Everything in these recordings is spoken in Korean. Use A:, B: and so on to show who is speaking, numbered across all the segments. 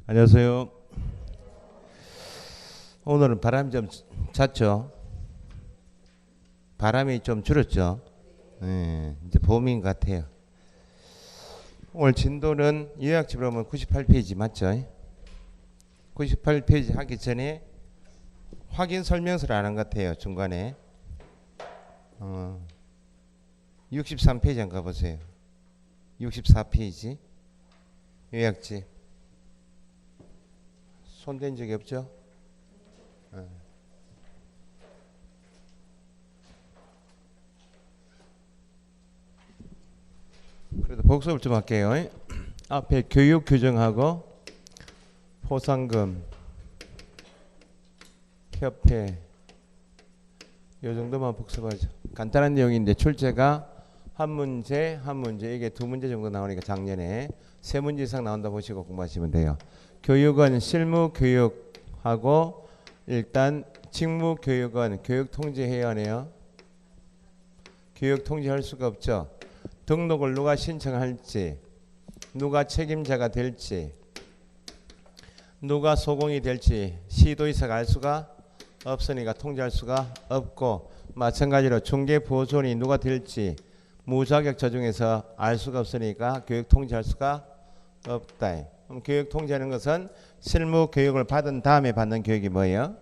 A: 안녕하세요. 오늘은 바람이 좀 잦죠? 바람이 좀 줄었죠? 네, 이제 봄인 것 같아요. 오늘 진도는 요약집으로 보면 98페이지 맞죠? 98페이지 하기 전에 확인 설명서를 안 한 것 같아요. 중간에 63페이지 한번 가보세요. 64페이지 요약집 손댄 적이 없죠? 그래도 복습을 좀 할게요. 앞에 교육 규정하고 포상금, 협회 요 정도만 복습하죠. 간단한 내용인데 출제가 한 문제 이게 두 문제 정도 나오니까 작년에 세 문제 이상 나온다 보시고 공부하시면 돼요. 교육은 실무 교육하고 일단 직무 교육은 교육 통지해야 하네요. 교육 통지할 수가 없죠. 등록을 누가 신청할지, 누가 책임자가 될지, 누가 소공이 될지 시도의사가 알 수가 없으니까 통지할 수가 없고, 마찬가지로 중개보조원이 누가 될지 무자격자 중에서 알 수가 없으니까 교육 통지할 수가 없다. 그럼 교육 통지하는 것은 실무 교육을 받은 다음에 받는 교육이 뭐예요?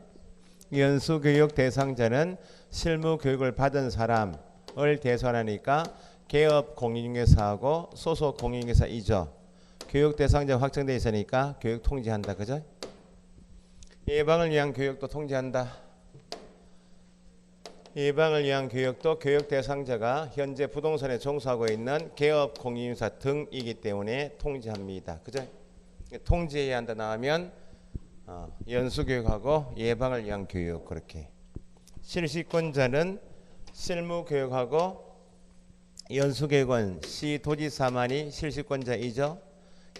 A: 연수 교육 대상자는 실무 교육을 받은 사람을 대상하니까 개업 공인중개사하고 소속 공인중개사이죠. 교육 대상자 확정되어 있으니까 교육 통지한다. 그죠? 예방을 위한 교육도 통지한다. 예방을 위한 교육도 교육 대상자가 현재 부동산에 종사하고 있는 개업 공인중개사 등이기 때문에 통지합니다. 그죠? 통지해야 한다 나오면 연수교육하고 예방을 위한 교육 그렇게. 실시권자는 실무교육하고 연수교육은 시도지사만이 실시권자이죠.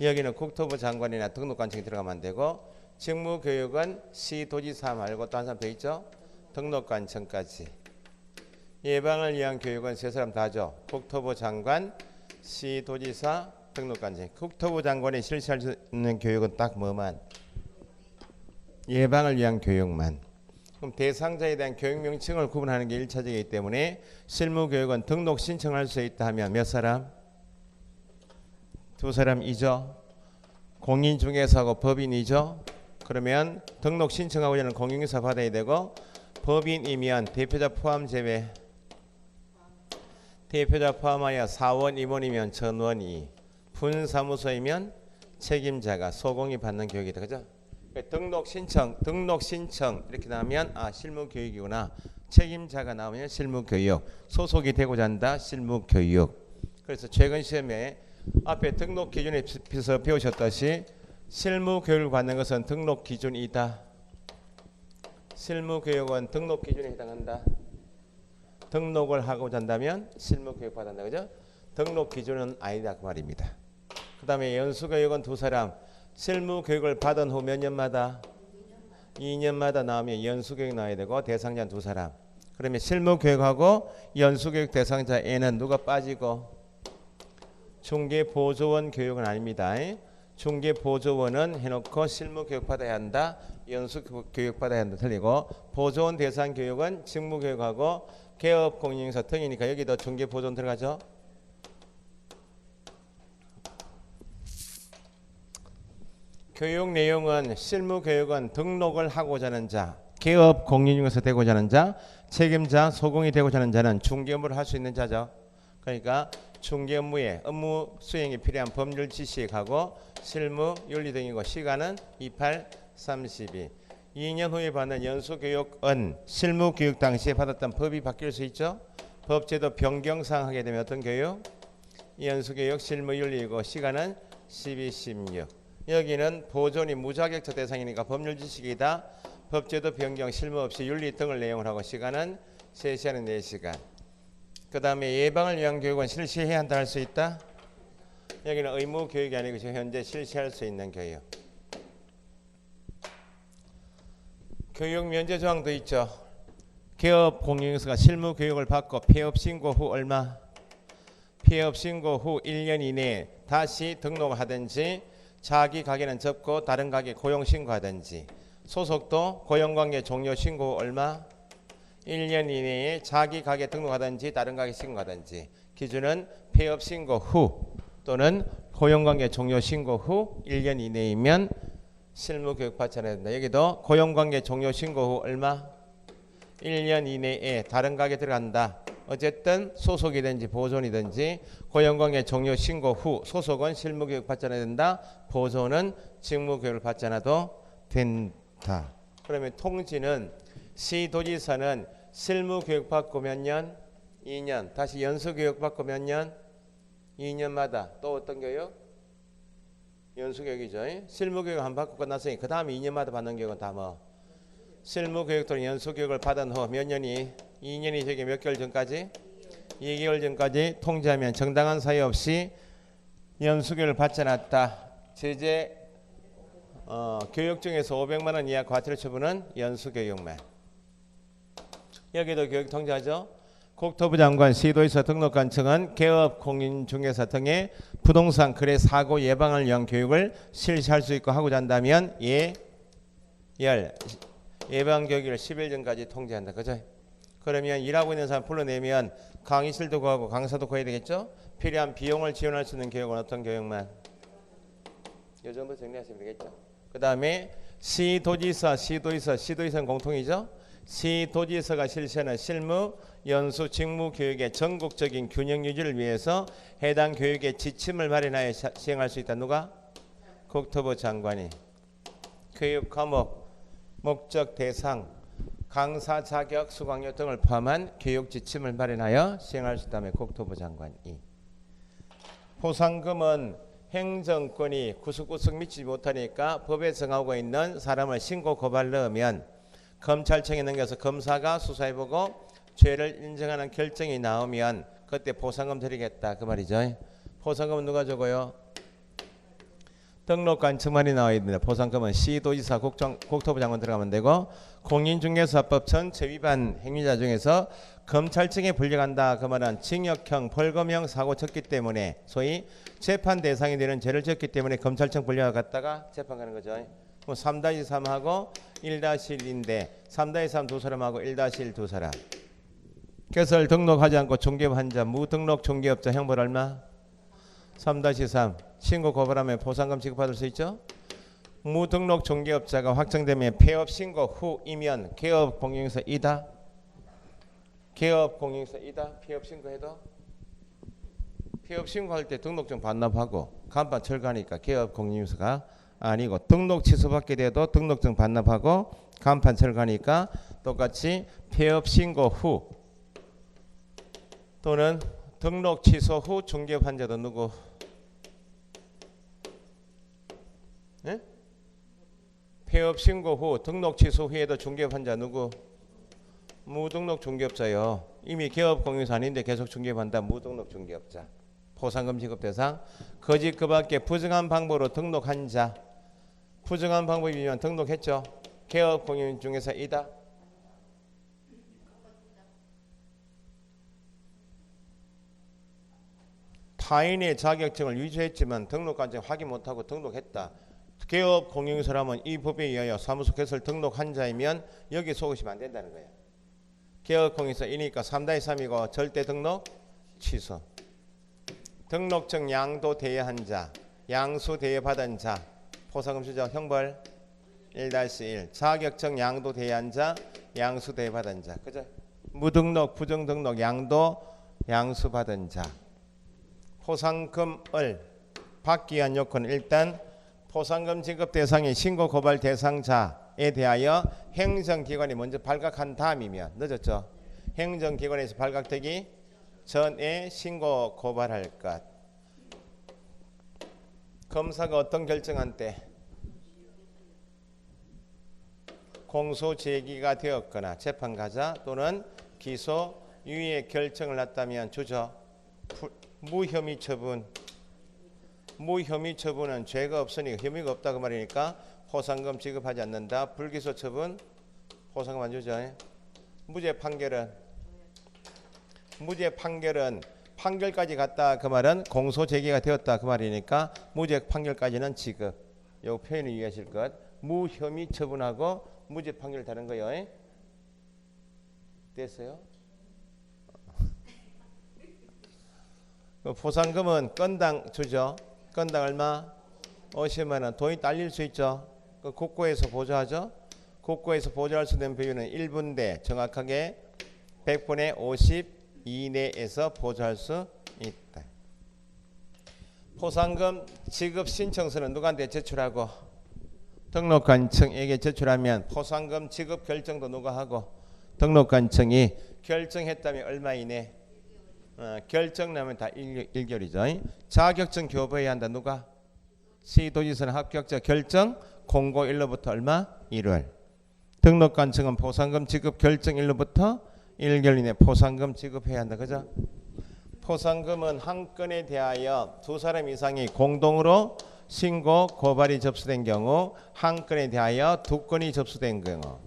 A: 여기는 국토부 장관이나 등록관청이 들어가면 안 되고, 직무교육은 시도지사 말고 또 한 사람 더 있죠. 등록관청까지. 예방을 위한 교육은 세 사람 다죠. 국토부 장관, 시도지사, 등록관청. 국토부 장관이 실시할 수 있는 교육은 딱 뭐만? 예방을 위한 교육만. 그럼 대상자에 대한 교육 명칭을 구분하는 게 1차적이기 때문에 실무교육은 등록 신청할 수 있다 하면 몇 사람? 두 사람이죠. 공인중개사하고 법인이죠. 그러면 등록 신청하고자 하는 공인중개사 받아야 되고, 법인이면 대표자 포함 제외. 대표자 포함하여 사원 임원이면 전원이, 분사무소이면 책임자가 소공이 받는 교육이다. 그죠? 등록 신청 이렇게 나오면 실무 교육이구나. 책임자가 나오면 실무 교육. 소속이 되고자 한다. 실무 교육. 그래서 최근 시험에 앞에 등록 기준에서 배우셨듯이 실무 교육을 받는 것은 등록 기준이다. 실무 교육은 등록 기준에 해당한다. 등록을 하고자 한다면 실무 교육 받는다. 그죠? 등록 기준은 아니다 그 말입니다. 그다음에 연수 교육은 두 사람. 실무 교육을 받은 후 몇 년마다? 2년마다 나오면 연수 교육 나와야 되고, 대상자는 두 사람. 그러면 실무 교육하고 연수 교육 대상자에는 누가 빠지고? 중개보조원 교육은 아닙니다. 중개보조원은 해놓고 실무 교육 받아야 한다. 연수 교육 받아야 한다. 틀리고, 보조원 대상 교육은 직무 교육하고 개업 공인중개사 등이니까 여기도 중개보조원 들어가죠. 교육 내용은 실무 교육은 등록을 하고자 하는 자, 개업 공인중개사 되고자 하는 자, 책임자, 소공이 되고자 하는 자는 중개 업무를 할 수 있는 자죠. 그러니까 중개 업무에 업무 수행이 필요한 법률 지식하고 실무 윤리 등이고, 시간은 28, 32. 2년 후에 받는 연수교육은 실무 교육 당시에 받았던 법이 바뀔 수 있죠. 법제도 변경사항 하게 되면 어떤 교육? 연수교육 실무 윤리이고, 시간은 12, 16. 여기는 보존이 무자격자 대상이니까 법률 지식이다. 법제도 변경 실무 없이 윤리 등을 내용을 하고, 시간은 3시간에 4시간. 그 다음에 예방을 위한 교육은 실시해야 한다 할 수 있다. 여기는 의무 교육이 아니고 지금 현재 실시할 수 있는 교육. 교육 면제 조항도 있죠. 개업 공인중개사가 실무 교육을 받고 폐업 신고 후 얼마? 폐업 신고 후 1년 이내에 다시 등록을 하든지 자기 가게는 접고 다른 가게 고용 신고하든지 소속도 고용관계 종료 신고 얼마? 1년 이내에 자기 가게 등록하든지 다른 가게 신고하든지 기준은 폐업 신고 후 또는 고용관계 종료 신고 후 1년 이내이면 실무교육 받지 않아야 된다. 여기도 고용관계 종료 신고 후 얼마? 1년 이내에 다른 가게 들어간다. 어쨌든 소속이든지 보존이든지 고용관계 종료 신고 후 소속은 실무교육 받지 않아야 된다. 보존은 직무교육을 받지 않아도 된다. 그러면 통지는 시도지사는 실무교육 받고 몇 년? 2년. 다시 연수교육 받고 몇 년? 2년마다. 또 어떤 교육? 연수교육이죠. 실무교육 한 번 받고 끝났으니 그 다음에 2년마다 받는 교육은 다 뭐? 실무교육 또는 연수교육을 받은 후 몇 년이? 2년이 저기 몇 개월 전까지? 2개월 전까지 통지하면 정당한 사유 없이 연수교육을 받지 않았다. 제재 교육 중에서 500만 원 이하 과태료 처분은 연수교육만. 여기도 교육 통지하죠. 국토부 장관 시도에서 등록관청은 개업 공인중개사 등의 부동산 거래 사고 예방을 위한 교육을 실시할 수 있고 하고자 한다면 예방 교육을 10일 전까지 통지한다. 그죠? 그러면 일하고 있는 사람 불러내면 강의실도 구하고 강사도 구해야 되겠죠? 필요한 비용을 지원할 수 있는 교육은 어떤 교육만? 이 정도 정리하시면 되겠죠? 그 다음에 시도지사는 공통이죠? 시도지사가 실시하는 실무, 연수, 직무 교육의 전국적인 균형 유지를 위해서 해당 교육의 지침을 마련하여 시행할 수 있다. 누가? 국토부 장관이. 교육 과목, 목적, 대상, 강사 자격, 수강료 등을 포함한 교육 지침을 마련하여 시행할 수 있다면 국토부 장관이. 포상금은 행정권이 구석구석 미치지 못하니까 법에 정하고 있는 사람을 신고 고발 넣으면 검찰청에 넘겨서 검사가 수사해보고 죄를 인정하는 결정이 나오면 그때 포상금 드리겠다 그 말이죠. 포상금은 누가 주고요? 등록관청만이 나와야 됩니다. 포상금은 시도지사, 국토부 장관 들어가면 되고 공인중개사법 전체 위반 행위자 중에서 검찰청에 불려간다 그 말은 징역형, 벌금형 사고 쳤기 때문에 소위 재판 대상이 되는 죄를 졌기 때문에 검찰청 불려갔다가 재판 가는 거죠. 3-3하고 1-1인데 3-3 두 사람하고 1-1 두 사람. 개설 등록하지 않고 중개업 환자 무등록 중개업자 형벌 얼마? 3-3 신고 고발하면 포상금 지급받을 수 있죠. 무등록 중개업자가 확정되면 폐업 신고 후이면 개업 공인중개사이다. 개업 공인중개사이다. 폐업 신고해도 폐업 신고할 때 등록증 반납하고 간판 철거하니까 개업 공인중개사가 아니고 등록 취소받게 돼도 등록증 반납하고 간판 철거하니까 똑같이 폐업 신고 후 또는 등록 취소 후 중개업 환자도 누구? 네? 폐업 신고 후 등록 취소 후에도 중개업 환자 누구? 무등록 중개업자요. 이미 개업 공인중개사 아닌데 계속 중개업한다. 무등록 중개업자. 포상금 지급 대상. 거짓 그 밖에 부정한 방법으로 등록한 자. 부정한 방법이면 등록했죠. 개업 공인중개사이다. 타인의 자격증을 위조했지만 등록관청 확인 못하고 등록했다. 개업 공인중개사라면 이 법에 의하여 사무소 개설 등록한 자이면 여기 속으시면 안 된다는 거예요. 개업 공인중개사이니까 3-3이고 절대 등록 취소. 등록증 양도 대여한 자, 양수 대여받은 자, 포상금 주죠. 형벌 1-1. 자격증 양도 대여한 자, 양수 대여받은 자. 그죠? 무등록, 부정등록, 양도, 양수 받은 자. 포상금을 받기 위한 요건은 일단 포상금 지급 대상이 신고 고발 대상자에 대하여 행정기관이 먼저 발각한 다음이면 늦었죠. 행정기관에서 발각되기 전에 신고 고발할 것. 검사가 어떤 결정한 때 공소 제기가 되었거나 재판 가자 또는 기소 유예 결정을 났다면 주저. 무혐의 처분. 무혐의 처분은 죄가 없으니 혐의가 없다 그 말이니까 포상금 지급하지 않는다. 불기소 처분 포상금 안 주죠. 무죄 판결은 판결까지 갔다 그 말은 공소 제기가 되었다 그 말이니까 무죄 판결까지는 지급. 요 표현을 이해하실 것. 무혐의 처분하고 무죄 판결 다른 거요. 됐어요? 그 보상금은 건당 주죠. 건당 얼마? 50만 원. 돈이 딸릴 수 있죠. 그 국고에서 보조하죠. 국고에서 보조할 수 있는 비율은 1분대 정확하게 100분의 50 이내에서 보조할 수 있다. 포상금 지급 신청서는 누구한테 제출하고? 등록관청에게 제출하면 포상금 지급 결정도 누가 하고? 등록관청이 결정했다면 얼마 이내? 결정 나면 다 1개월이죠. 자격증 교부해야 한다. 누가? 시도지사는 합격자 결정 공고일로부터 얼마? 1월. 등록관청은 포상금 지급 결정일로부터 1개월 이내 포상금 지급해야 한다. 그죠? 포상금은 한 건에 대하여 두 사람 이상이 공동으로 신고 고발이 접수된 경우, 한 건에 대하여 두 건이 접수된 경우.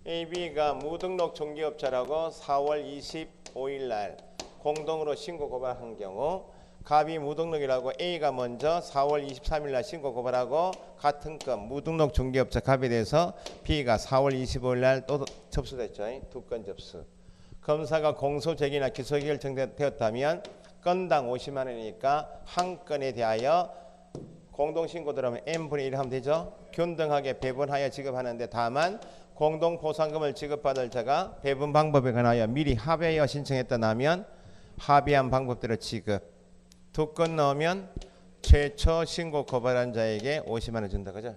A: AB가 무등록 중개업자라고 4월 25일 날 공동으로 신고 고발한 경우, 갑이 무등록이라고 A가 먼저 4월 23일 날 신고 고발하고 같은 건 무등록 중개업자 갑에 대해서 B가 4월 25일 날 또 접수됐죠. 두 건 접수. 검사가 공소 제기나 기소 결정되었다면 건당 50만 원이니까 한 건에 대하여 공동신고 들어오면 n분의 1 하면 되죠. 균등하게 배분하여 지급하는데 다만 공동보상금을 지급받을 자가 배분 방법에 관하여 미리 합의하여 신청했다 나면 합의한 방법대로 지급. 두 건 넣으면 최초 신고 고발한 자에게 50만 원 준다. 그죠?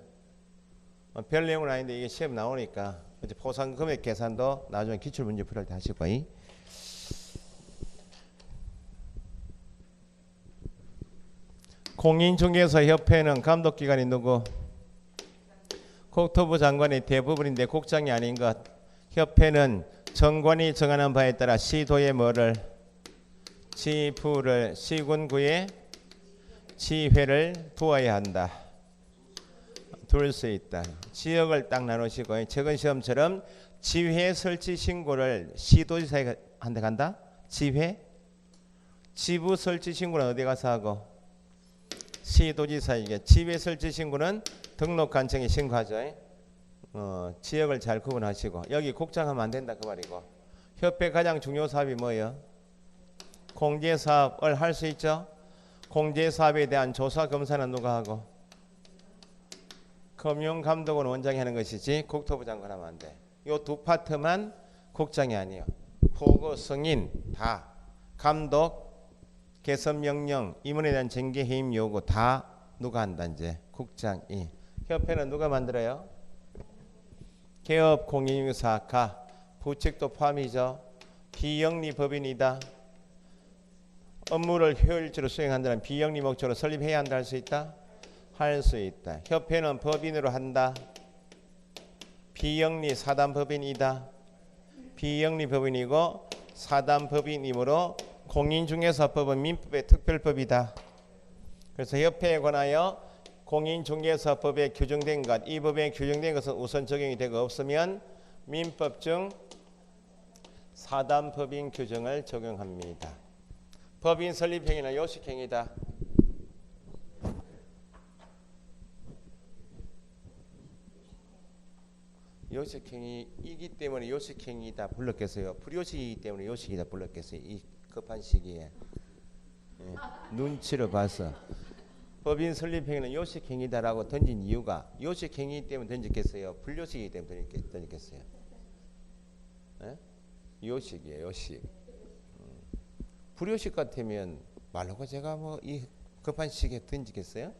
A: 별 내용은 아닌데 이게 시험 나오니까 이제 보상 금액 계산도 나중에 기출 문제 풀을 때 하실 거예요. 공인중개사 협회는 감독기관이 누구? 국토부 장관이 대부분인데 국장이 아닌 것. 협회는 정관이 정하는 바에 따라 시도에 뭐를? 지부를 시군구에 지회를 두어야 한다. 둘 수 있다. 지역을 딱 나누시고 최근 시험처럼 지회 설치 신고를 시도지사한테 간다. 지회. 지부 설치 신고는 어디 가서 하고? 시도지사에게. 지회 설치 신고는 등록관청에 신고하죠. 지역을 잘 구분하시고 여기 국장하면 안 된다 그 말이고. 협회 가장 중요 사업이 뭐예요? 공제사업을 할 수 있죠. 공제사업에 대한 조사 검사는 누가 하고? 금융감독원 원장이 하는 것이지 국토부 장관 하면 안 돼. 요 두 파트만 국장이 아니에요. 보고 승인 다 감독 개선 명령 임원에 대한 징계 해임 요구 다 누가 한다 이제 국장이. 협회는 누가 만들어요? 개업 공인중개사가 부책도 포함이죠. 비영리 법인이다. 업무를 효율적으로 수행한다는 비영리 목적으로 설립해야 한다 할 수 있다? 할 수 있다. 협회는 법인으로 한다. 비영리 사단법인이다. 비영리 법인이고 사단법인이므로 공인중개사법은 민법의 특별법이다. 그래서 협회에 관하여 공인중개사법에 규정된 것, 이 법에 규정된 것은 우선 적용이 되고 없으면 민법 중 사단법인 규정을 적용합니다. 법인 설립행위는 요식행위다. 요식행위이기 때문에 요식행위다 불렀겠어요. 불요식이기 때문에 요식이다 불렀겠어요. 이 급한 시기에. 예, 눈치를 봐서. 법인 설립행위는 요식행위다라고 던진 이유가 요식행위 때문에 던졌겠어요? 불요식이기 때문에 던졌겠어요? 예? 요식이에요. 요식. 불요식 같으면 말로가 제가 뭐 이 급한 시기에 던지겠어요?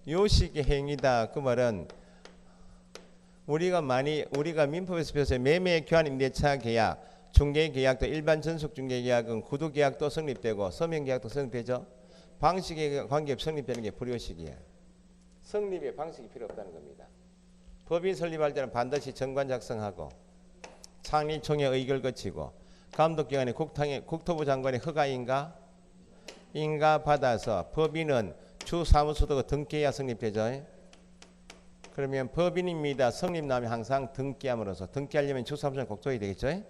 A: 요식의 행위다 그 말은 우리가 민법에서 배워서 매매 교환 임대차 계약, 중개 계약도 일반 전속 중개 계약은 구두 계약도 성립되고 서명 계약도 성립되죠. 방식에 관계없이 성립되는 게 불요식이에요. 성립에 방식이 필요 없다는 겁니다. 법인 설립할 때는 반드시 정관 작성하고 창립총회 의결 거치고 감독기관의 국토부 장관의 허가인가 받아서 법인은 주사무소도 등기해야 성립되죠. 그러면 법인입니다. 성립 나면 항상 등기함으로써 등기하려면 주사무소는 꼭 줘야 되겠죠.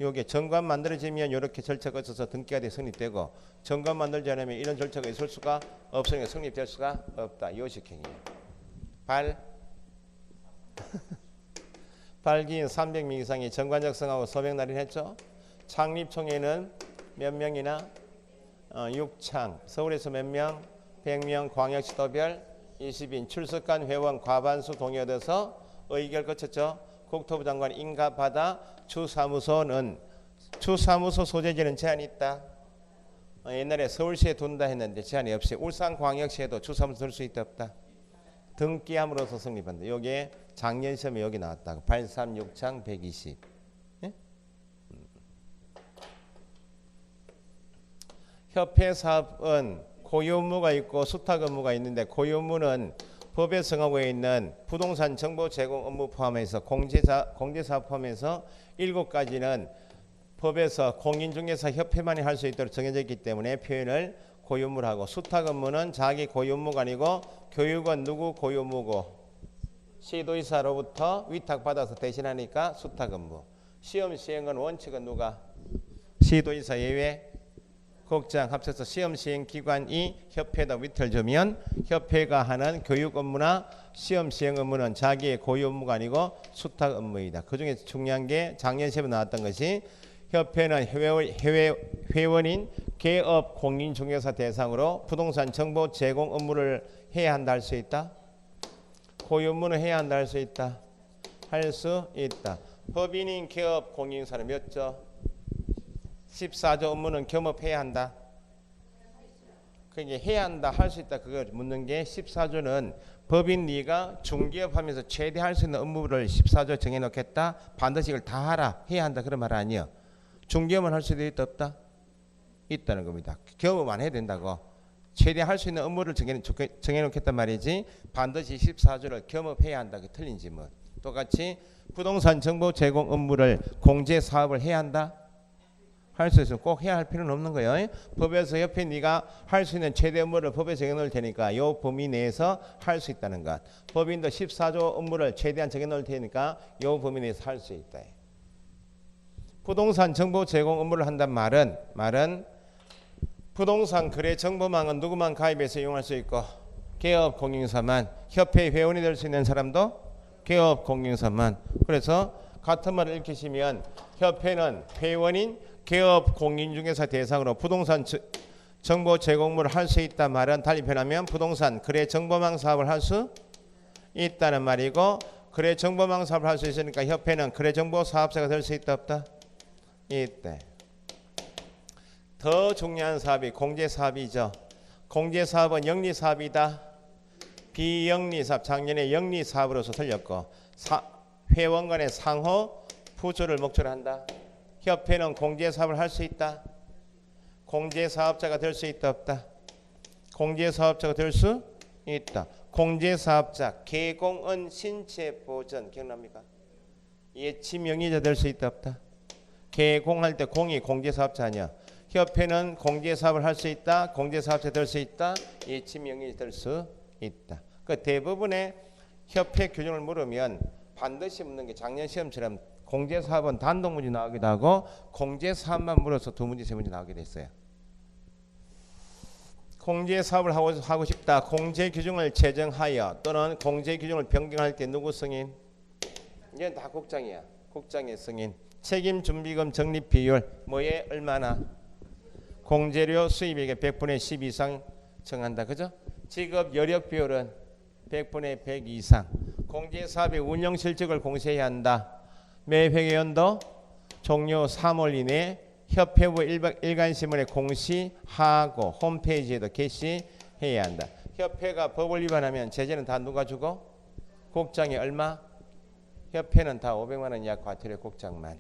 A: 요게 정관 만들어지면 이렇게 절차가 있어서 등기가 돼 성립되고 정관 만들지 않으면 이런 절차가 있을 수가 없으니까 성립될 수가 없다. 요식행위예요. 발기인 300명 이상이 정관 작성하고 서명 날인했죠. 창립총회는 몇 명이나? 6창. 서울에서 몇 명? 100명. 광역시도별 20인. 출석한 회원 과반수 동의 얻어서 의결 거쳤죠. 국토부 장관 인가받아 주사무소는 주사무소 소재지는 제한이 있다. 옛날에 서울시에 둔다 했는데 제한이 없이 울산광역시에도 주사무소 둘 수 있다 없다. 등기함으로써 성립한다. 여기에 작년 시험에 여기 나왔다. 836창 120. 예? 협회 사업은 고유 업무가 있고 수탁 업무가 있는데 고유 업무는 법에 정하고 있는 부동산 정보 제공 업무 포함해서 공제사업 포함해서 7가지는 법에서 공인중개사 협회만이 할 수 있도록 정해져 있기 때문에 표현을 고유 업무를 하고 수탁 업무는 자기 고유 업무가 아니고 교육은 누구 고유 업무고 시도지사로부터 위탁받아서 대신하니까 수탁 업무. 시험 시행은 원칙은 누가? 시도지사 예외 국장 합쳐서 시험 시행 기관이 협회에다 위탁을 주면 협회가 하는 교육 업무나 시험 시행 업무는 자기의 고유 업무가 아니고 수탁 업무이다. 그중에 중요한 게 작년 시험에 나왔던 것이 협회는 회원인 개업 공인중개사 대상으로 부동산 정보 제공 업무를 해야 한다 할 수 있다. 고유 업무는 해야 한다 할 수 있다. 할 수 있다. 법인인 개업 공인사는 몇 조? 14조 업무는 겸업해야 한다. 그게 해야 한다 할 수 있다. 그걸 묻는 게 14조는 법인 네가 중개업하면서 최대 할 수 있는 업무를 14조 정해놓겠다. 반드시 이걸 다 하라. 해야 한다. 그런 말 아니에요. 중개업은 할 수도 있다 없다? 있다는 겁니다. 겸업 안 해야 된다고. 최대 할 수 있는 업무를 정해놓겠단 말이지 반드시 14조를 겸업해야 한다. 그 틀린 질문. 똑같이 부동산 정보 제공 업무를 공제 사업을 해야 한다. 할 수 있으면 꼭 해야 할 필요는 없는 거예요. 법에서 옆에 네가 할 수 있는 최대 업무를 법에 정해놓을 테니까 이 범위 내에서 할 수 있다는 것. 법인도 14조 업무를 최대한 정해놓을 테니까 이 범위 내에서 할 수 있다. 부동산 정보 제공 업무를 한단 말은 부동산 거래 정보망은 누구만 가입해서 이용할 수 있고 개업 공인사만, 협회 회원이 될 수 있는 사람도 개업 공인사만. 그래서 같은 말을 읽히시면 협회는 회원인 개업 공인중개사 대상으로 부동산 정보 제공 업무를 할 수 있다 말은 달리 표현하면 부동산 거래 정보망 사업을 할 수 있다는 말이고 거래 정보망 사업을 할 수 있으니까 협회는 거래 정보 사업자가 될 수 있다 없다? 있대. 더 중요한 사업이 공제사업이죠. 공제사업은 영리사업이다. 비영리사업. 작년에 영리사업으로서 틀렸고 회원 간의 상호 부조를 목적으로 한다. 협회는 공제사업을 할 수 있다. 공제사업자가 될 수 있다 없다? 공제사업자가 될 수 있다. 공제사업자 개공은 신체보전 기억납니까? 예치명의자 될 수 있다 없다? 개공할 때 공이 공제사업자 아니야. 협회는 공제사업을 할 수 있다. 공제사업자 될 수 있다. 예치명의자 될 수 있다. 그 대부분의 협회 규정을 물으면 반드시 묻는 게 작년 시험처럼 공제사업은 단독 문제 나오기도 하고 공제사업만 물어서 2문제 3문제 나오기도 했어요. 공제사업을 하고 싶다. 공제규정을 제정하여 또는 공제규정을 변경할 때 누구 승인? 이건 다 국장이야. 국장의 승인. 책임준비금 적립비율 뭐에 얼마나? 공제료 수입액의 100분의 10 이상 정한다. 그죠? 직업 여력 비율은 100분의 100 이상. 공제사업의 운영실적을 공시해야 한다. 매 회계연도 종료 3월 이내에 협회부 일간신문에 공시하고 홈페이지에도 게시해야 한다. 협회가 법을 위반하면 제재는 다 누가 주고? 국장이 얼마? 협회는 다 500만 원 이하 과태료 국장만.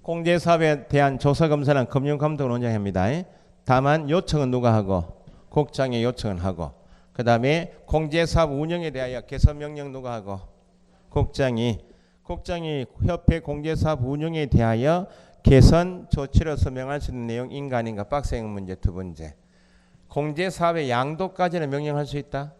A: 공제사업에 대한 조사검사는 금융감독을 원장합니다. 다만 요청은 누가 하고? 국장의 요청은 하고. 그 다음에 공제사업 운영에 대하여 개선명령 누가 하고? 국장이 협회 공제사업 운영에 대하여 개선 조치를 서명할 수 있는 내용 인가 아닌가 빡세형 문제 2번째. 공제사업의 양도까지는 명령할 수 있다.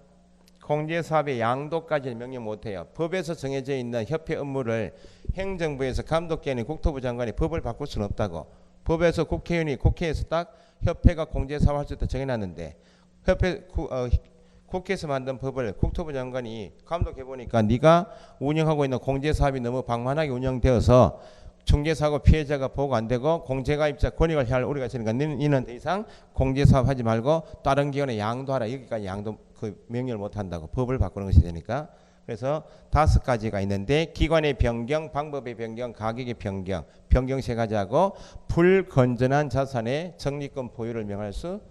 A: 공제사업의 양도까지는 명령 못해요. 법에서 정해져 있는 협회 업무를 행정부에서 감독기관인 국토부 장관이 법을 바꿀 수는 없다고. 법에서 국회의원이 국회에서 딱 협회가 공제사업 할 수 있다 정해놨는데 국회에서 만든 법을 국토부 장관이 감독해 보니까 네가 운영하고 있는 공제사업이 너무 방만하게 운영되어서 중개사고 피해자가 보고 안 되고 공제가입자 권익을 할 우리가 있으니까 너는 더 이상 공제사업 하지 말고 다른 기관에 양도하라. 여기까지 양도 그 명령을 못 한다고. 법을 바꾸는 것이 되니까. 그래서 5가지가 있는데 기관의 변경, 방법의 변경, 가격의 변경, 변경 3가지하고 불건전한 자산의 적립금 보유를 명할 수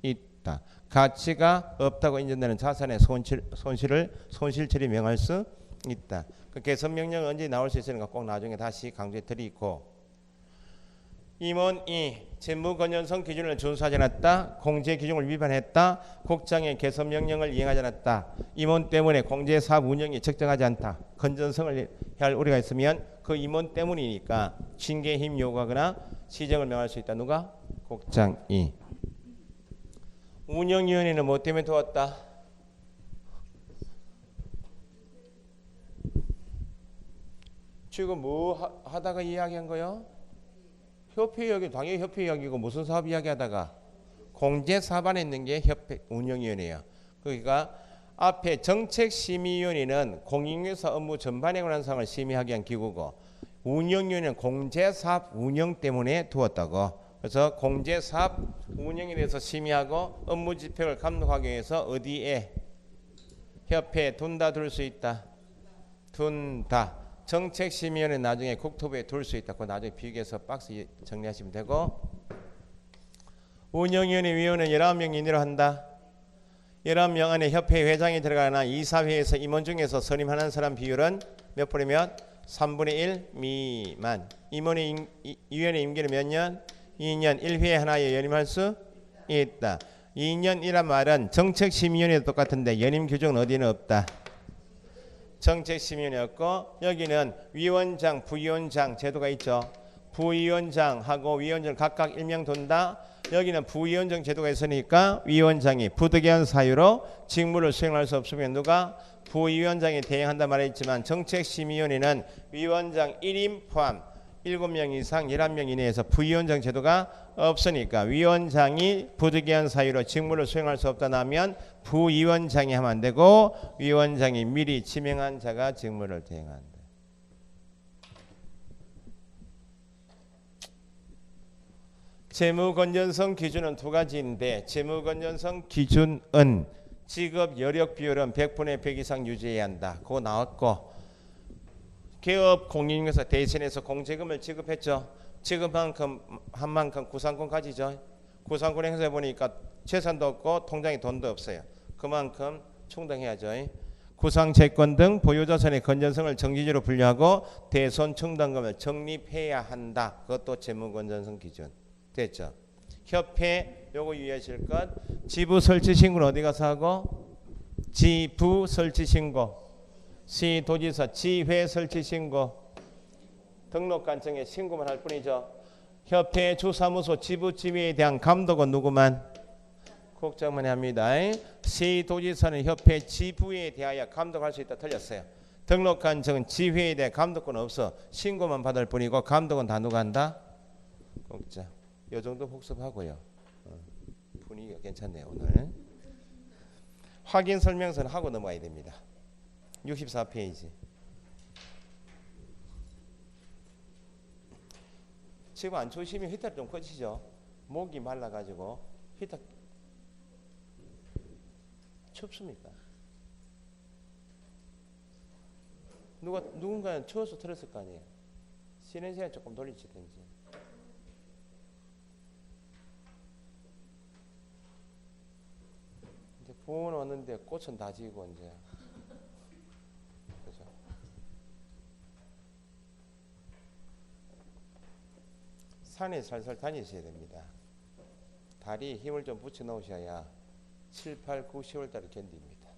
A: 있다. 가치가 없다고 인정되는 자산의 손실 처리 명할 수 있다. 그 개선 명령은 언제 나올 수 있으니까 꼭 나중에 다시 강조해 드리고. 임원 2. 재무 건전성 기준을 준수하지 않았다. 공제 기준을 위반했다. 국장의 개선 명령을 이행하지 않았다. 임원 때문에 공제사업 운영이 적정하지 않다. 건전성을 할 우리가 있으면 그 임원 때문이니까 징계힘 요구하거나 시정을 명할 수 있다. 누가? 국장이. 운영위원회는 뭐 때문에 도왔다? 지금 뭐 하다가 이야기한 거요? 협회 이야기, 당연히 협회 이야기고 무슨 사업 이야기하다가 공제사업 안에 있는 게 협회 운영위원회예요. 그러니까 앞에 정책심의위원회는 공익회사 업무 전반에 관한 사항을 심의하기 위한 기구고 운영위원회는 공제사업 운영 때문에 두었다고. 그래서 공제사업 운영에 대해서 심의하고 업무 집행을 감독하기 위해서 어디에 협회에 둔다 둘 수 있다. 둔다. 정책심의위원회 나중에 국토부에 둘 수 있다. 그 나중에 비교해서 박스 정리하시면 되고. 운영위원회 위원은 19명 이내로 한다. 11명 안에 협회 회장이 들어가나 이사회에서 임원 중에서 선임하는 사람 비율은 몇 분이면 3분의 1 미만. 임원의 위원회 임기는 몇 년? 2년. 1회 하나에 연임할 수 있다. 2년이란 말은 정책심의위원회도 똑같은데 연임 규정은 어디는 없다. 정책심의위원회였고 여기는 위원장, 부위원장 제도가 있죠. 부위원장하고 위원장 각각 1명 둔다. 여기는 부위원장 제도가 있으니까 위원장이 부득이한 사유로 직무를 수행할 수 없으면 누가? 부위원장이 대행한다 말했지만 정책심의위원회는 위원장 1인 포함 7명 이상 11명 이내에서 부위원장 제도가 없으니까 위원장이 부득이한 사유로 직무를 수행할 수 없다 하면 부위원장이 하면 안 되고 위원장이 미리 지명한 자가 직무를 대행한다. 재무건전성 기준은 2가지인데 재무건전성 기준은 직업 여력 비율은 100분의 100 이상 유지해야 한다. 그거 나왔고 개업 공인중개사 대신해서 공제금을 지급했죠. 지급만큼 한 만큼 구상권 가지죠. 구상권 행사해 보니까 재산도 없고 통장에 돈도 없어요. 그만큼 충당해야죠. 구상채권 등 보유자산의 건전성을 정기적으로 분류하고 대손 충당금을 적립해야 한다. 그것도 재무건전성 기준. 됐죠. 협회 요거 유의하실 것. 지부 설치 신고는 어디 가서 하고? 지부 설치 신고. 시도지사 지회 설치 신고. 등록관청에 신고만 할 뿐이죠. 협회 주사무소 지부지회에 대한 감독은 누구만? 국장만 합니다. 시도지사는 협회 지부에 대하여 감독할 수 있다. 틀렸어요. 등록관청은 지회에 대해 감독권 없어. 신고만 받을 뿐이고 감독은 다 누가 한다? 국장. 요 정도 복습하고요. 분위기가 괜찮네요 오늘. 확인 설명서는 하고 넘어가야 됩니다. 64페이지. 지금 안 추우시면 히터 좀 꺼지죠. 목이 말라가지고 히터 춥습니까? 누군가는 추워서 틀었을 거 아니에요. 쉬는 시간 조금 돌리시든지. 이제 봄은 왔는데 꽃은 다 지고 이제. 그죠? 산에 살살 다니셔야 됩니다. 다리에 힘을 좀 붙여 놓으셔야 7, 8, 9, 10월 달을 견딥니다.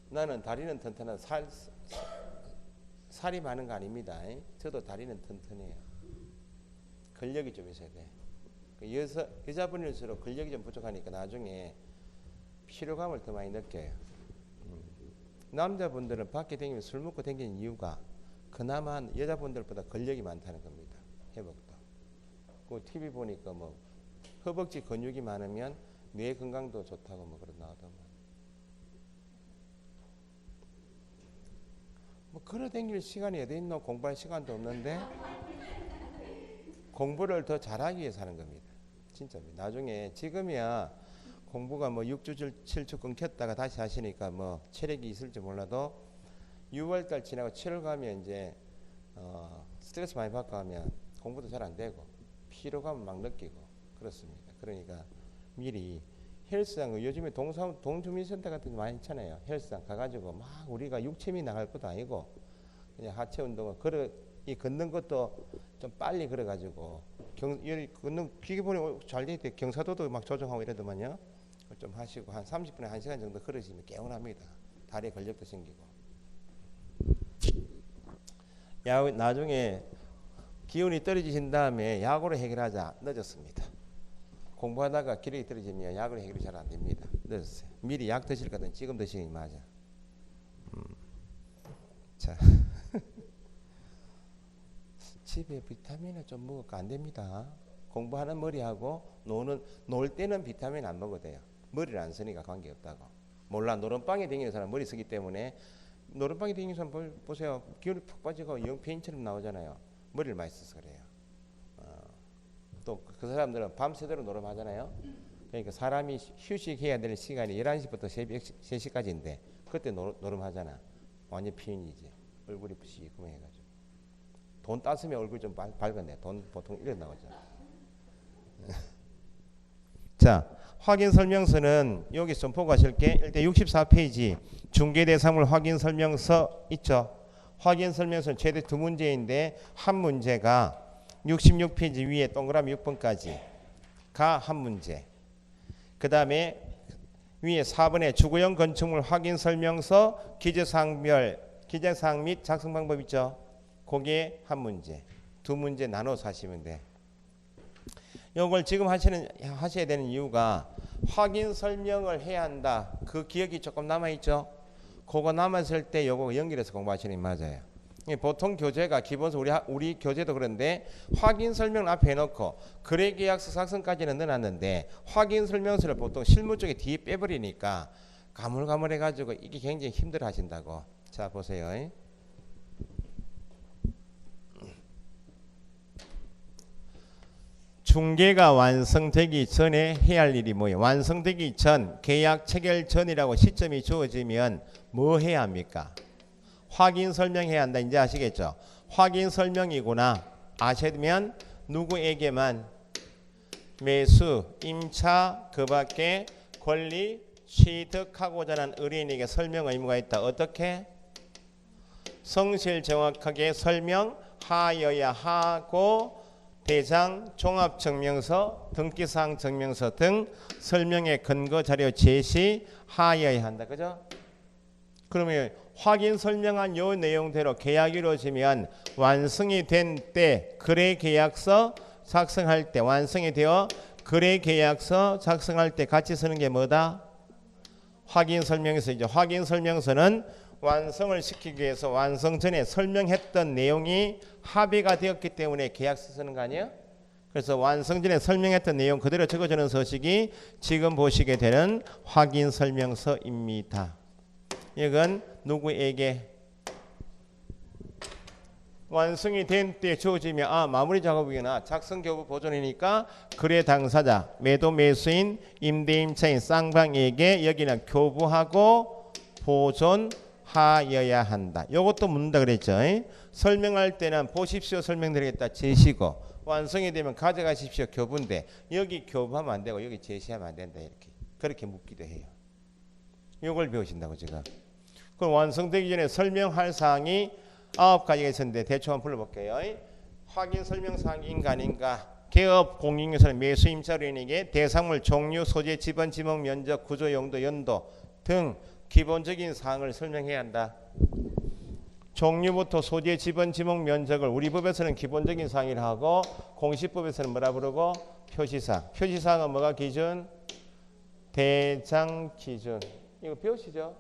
A: 나는 다리는 튼튼한 살이 많은 거 아닙니다. 저도 다리는 튼튼해요. 근력이 좀 있어야 돼. 여자분일수록 근력이 좀 부족하니까 나중에 피로감을 더 많이 느껴요. 남자분들은 밖에 다니면 술 먹고 다니는 이유가 그나마 여자분들보다 근력이 많다는 겁니다. 회복도. 그 TV 보니까 뭐 허벅지 근육이 많으면 뇌 건강도 좋다고 뭐 그런 나오더만. 뭐 걸어 다닐 시간이 어디 있노? 공부할 시간도 없는데 공부를 더 잘하기 위해서 하는 겁니다. 진짜입니다. 나중에 지금이야 공부가 뭐 6주 7주 끊겼다가 다시 하시니까 뭐 체력이 있을지 몰라도 6월달 지나고 7월 가면 이제 스트레스 많이 받고 하면 공부도 잘 안 되고 피로감을 막 느끼고 그렇습니다. 그러니까 미리 헬스장 요즘에 동주민센터 같은 데 많이 있잖아요. 헬스장 가가지고 막 우리가 육체미 나갈 것도 아니고 그냥 하체 운동을 걷는 것도 좀 빨리 걸어가지고 걷는 기계 보니 잘 돼 있대. 경사도도 막 조정하고 이러더만요. 좀 하시고 한 30분에 1시간 정도 걸으시면 개운합니다. 다리에 근력도 생기고. 나중에 기운이 떨어지신 다음에 약으로 해결하자. 늦었습니다. 공부하다가 기력이 떨어지면 약으로 해결이 잘 안 됩니다. 늦었어요. 미리 약 드실 거든 지금 드시는 게 맞아. 자, 집에 비타민을 좀 먹을까 안 됩니다. 공부하는 머리하고 놀 때는 비타민 안 먹어도 돼요. 머리를 안 쓰니까 관계없다고. 몰라 노름방에 다니는 사람 머리 쓰기 때문에 노름방에 다니는 사람 보세요. 기운이 푹 빠지고 영페인처럼 나오잖아요. 머리를 많이 써서 그래요. 또 그 사람들은 밤새도록 노름하잖아요. 그러니까 사람이 휴식해야 될 시간이 11시부터 새벽 3시까지인데 그때 노름하잖아. 완전 피인이지. 얼굴이 부시금해가지고. 돈 땄으면 얼굴 좀 밝은데 돈 보통 이래 나오잖아. 자, 확인 설명서는 여기 좀 보고 가실게. 일단 64페이지 중개대상물 확인 설명서 있죠. 확인 설명서는 최대 2문제인데 한 문제가 66페이지 위에 동그라미 6번까지가 한 문제. 그 다음에 위에 4번에 주거용 건축물 확인 설명서 기재사항 및 작성 방법 있죠. 그게 한 문제. 2문제 나눠서 하시면 돼. 이걸 지금 하셔야 되는 이유가 확인 설명을 해야 한다. 그 기억이 조금 남아있죠. 그거 남았을 때 요거 연결해서 공부하시는 게 맞아요. 보통 교재가 기본적으로 우리 교재도 그런데 확인 설명을 앞에 해놓고 거래계약서 작성까지는 넣어놨는데 확인 설명서를 보통 실무 쪽에 뒤에 빼버리니까 가물가물해가지고 이게 굉장히 힘들어 하신다고. 자 보세요. 중개가 완성되기 전에 해야 할 일이 뭐예요? 완성되기 전, 계약 체결 전이라고 시점이 주어지면 뭐 해야 합니까? 확인 설명해야 한다. 이제 아시겠죠? 확인 설명이구나 아시면 누구에게만 매수, 임차, 그 밖에 권리 취득하고자 하는 의뢰인에게 설명 의무가 있다. 어떻게? 성실 정확하게 설명하여야 하고 대장, 종합증명서, 등기사항 증명서 등 설명의 근거 자료 제시하여야 한다. 그죠? 그러면 확인 설명한 요 내용대로 계약이 이루어지면 완성이 된 때 거래계약서 작성할 때 완성이 되어 거래계약서 작성할 때 같이 쓰는 게 뭐다? 확인 설명서이죠. 확인 설명서는 완성을 시키기 위해서 완성 전에 설명했던 내용이 합의가 되었기 때문에 계약서 쓰는 거 아니에요? 그래서 완성 전에 설명했던 내용 그대로 적어주는 서식이 지금 보시게 되는 확인 설명서입니다. 이건 누구에게 완성이 된 때 주어지면 마무리 작업이구나. 작성 교부 보존이니까 거래 당사자, 매도 매수인, 임대 임차인, 쌍방에게 여기는 교부하고 보존하여야 한다. 요것도 묻는다 그랬죠. 설명할 때는 보십시오 설명드리겠다 제시고 완성이 되면 가져가십시오 교부인데 여기 교부하면 안 되고 여기 제시하면 안 된다. 이렇게 그렇게 묻기도 해요. 요걸 배우신다고 지금. 그럼 완성되기 전에 설명할 사항이 9가지가 있었는데 대충 한번 불러볼게요. 확인 설명사항 인간인가 개업 공인인사는 매수임차인에게 대상물 종류 소재 지번 지목 면적 구조 용도 연도 등 기본적인 사항을 설명해야 한다. 종류부터 소재, 지번, 지목, 면적을 우리 법에서는 기본적인 사항이라 하고 공시법에서는 뭐라 부르고 표시사항. 표시사항은 뭐가 기준? 대장 기준. 이거 배우시죠?